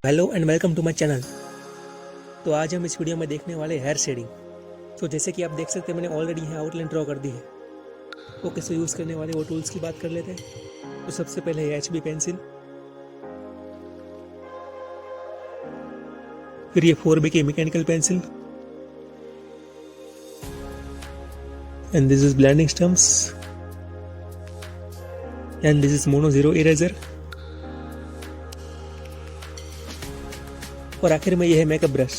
Hello and welcome to my channel. तो आज हम इस वीडियो में देखने वाले हेयर शेडिंग। तो जैसे कि आप देख सकते हैं मैंने ऑलरेडी यहाँ आउटलाइन ड्रॉ कर दी है। तो कैसे यूज़ करने वाले वो टूल्स की बात कर लेते हैं। तो सबसे पहले है HB पेंसिल, फिर ये 4B की mechanical pencil, and this is blending stumps, and this is mono zero eraser, और आखिर में यह है मेकअप ब्रश।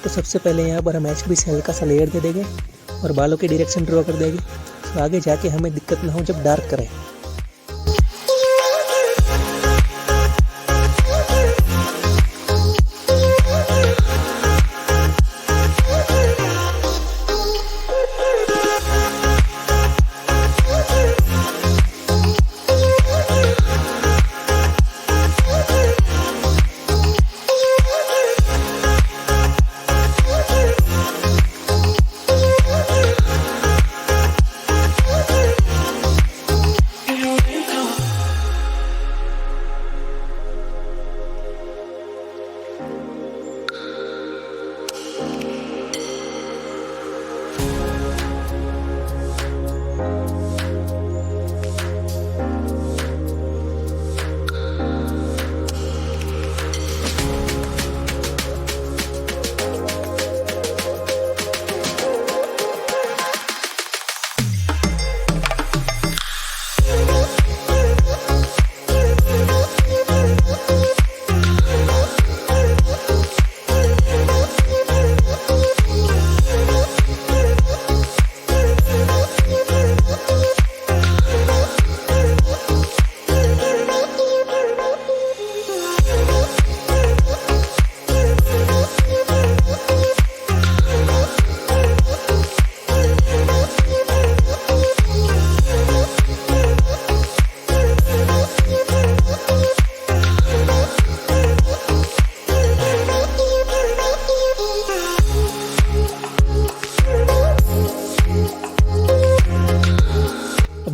तो सबसे पहले यहाँ पर हम HB से हल्का सा लेयर दे देंगे और बालों की डायरेक्शन ड्रॉ कर देंगे, तो आगे जाके हमें दिक्कत ना हो जब डार्क करें।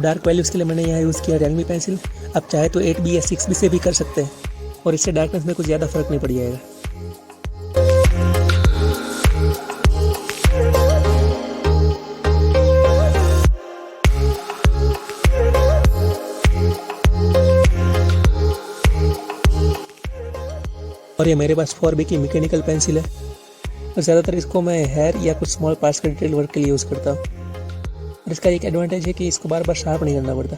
डार्क वैल्यूज के लिए मैंने यहाँ यूज़ किया Realme पेंसिल। आप चाहे तो 8B या 6B से भी कर सकते हैं और इससे डार्कनेस में कुछ ज़्यादा फर्क नहीं पड़ जाएगा। और ये मेरे पास 4B की मैकेनिकल पेंसिल है और ज़्यादातर इसको मैं हेयर या कुछ स्मॉल पार्ट्स के डिटेल वर्क के लिए यूज़ करता हूँ। और इसका एक एडवांटेज है कि इसको बार बार शार्प नहीं करना पड़ता।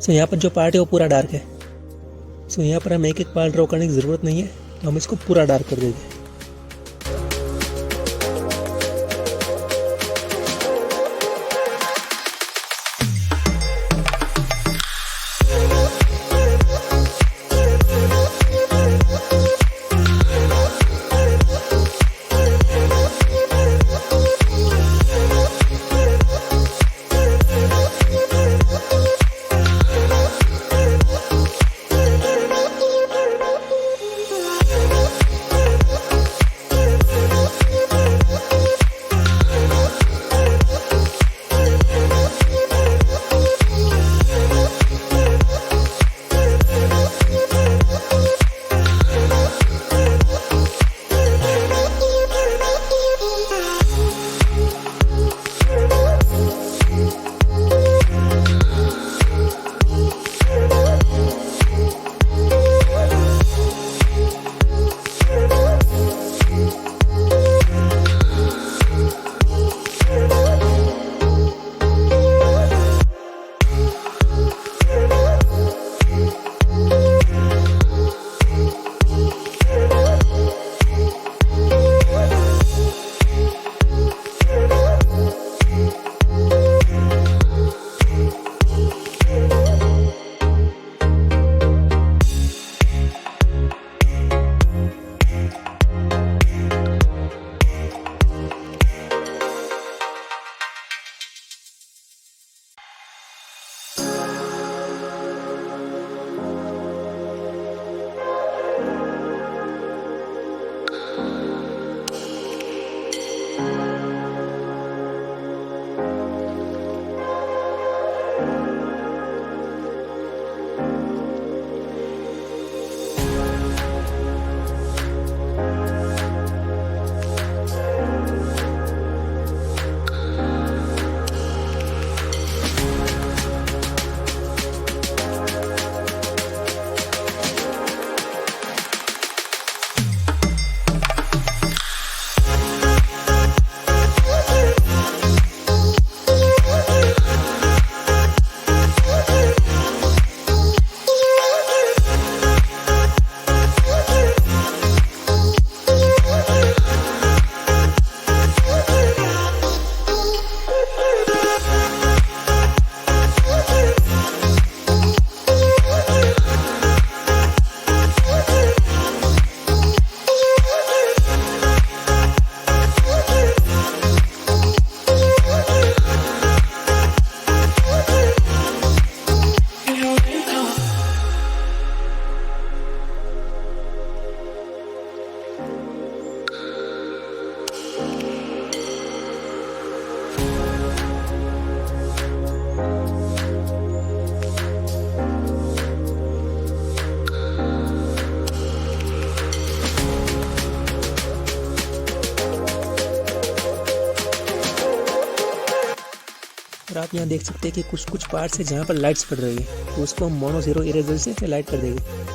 सो यहाँ पर जो पार्ट है वो पूरा डार्क है। सो यहाँ पर हम एक एक पार्ट ड्रॉ करने की ज़रूरत नहीं है, तो हम इसको पूरा डार्क कर देंगे। और आप यहाँ देख सकते हैं कि कुछ कुछ पार्ट्स है जहाँ पर लाइट्स पड़ रही है, तो उसको हम मोनो जीरो इरेजर से लाइट कर देंगे।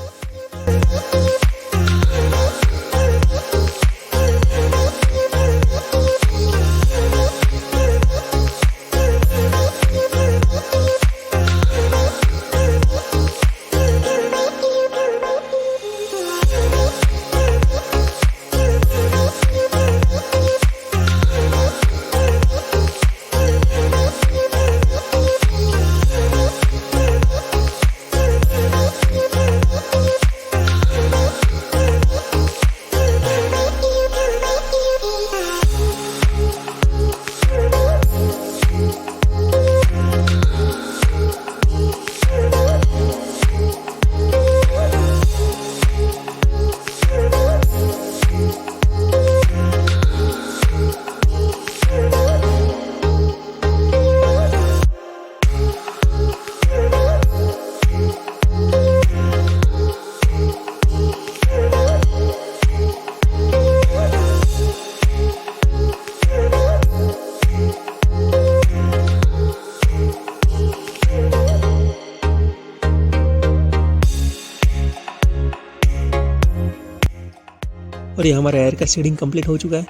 और ये हमारा हेयर का शेडिंग कंप्लीट हो चुका है।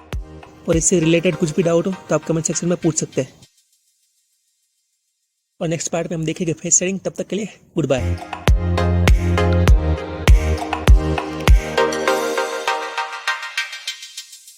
और इससे रिलेटेड कुछ भी डाउट हो तो आप कमेंट सेक्शन में पूछ सकते हैं। और नेक्स्ट पार्ट में हम देखेंगे फेस शेडिंग। तब तक के लिए गुड बाय।